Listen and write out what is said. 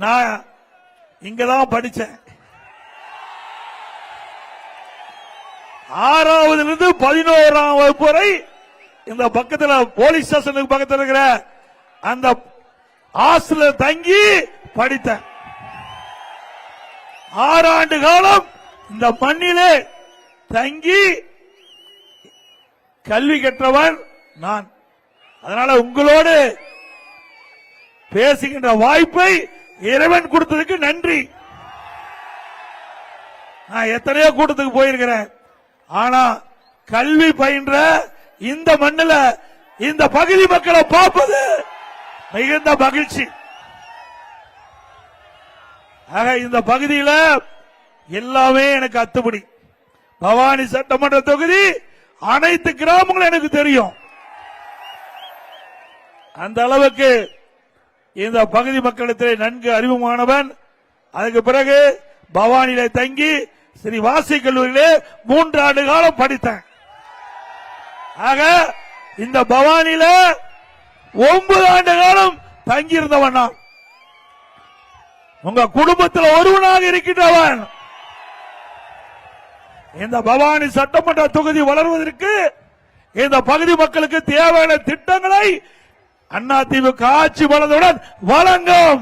நான் இங்கதான் படிச்சேன். 6வதிலிருந்து 11ஆம் வகுப்பு வரை இந்த பக்கத்துல போலீஸ் ஸ்டேஷனுக்கு பக்கத்தில் இருக்கிற அந்த ஹாஸ்டல்ல தங்கி படித்தேன். 6 ஆண்டு காலம் இந்த மண்ணிலே தங்கி கல்வி கற்றவன் நான். அதனால உங்களோடு பேசுகின்ற வாய்ப்பை இறைவன் கொடுத்ததுக்கு நன்றி. நான் எத்தனையோ கூட்டத்துக்கு போயிருக்கிறேன். ஆனா கல்வி பயின்ற இந்த மண்ணில் இந்த பகுதி மக்களை பார்ப்பது மிகுந்த மகிழ்ச்சி. ஆக இந்த பகுதியில் எல்லாமே எனக்கு அத்துப்படி. பவானி சட்டமன்ற தொகுதி அனைத்து கிராமங்களும் எனக்கு தெரியும். அந்த அளவுக்கு இந்த பகுதி மக்களிடத்திலே நன்கு அறிமுகமானவன். அதுக்கு பிறகு பவானியிலே தங்கி ஸ்ரீ வாசி கல்லூரியிலே 3 ஆண்டு காலம் படித்தேன். ஆக இந்த பவானியில 9 ஆண்டு காலம் தங்கியிருந்தவன் நான். உங்க குடும்பத்தில் ஒருவனாக இருக்கின்றவன். இந்த பவானி சட்டமன்ற தொகுதி வளர்வதற்கு இந்த பகுதி மக்களுக்கு தேவையான திட்டங்களை அதிமுக ஆட்சி வளர்ந்தவுடன் வழங்கும்.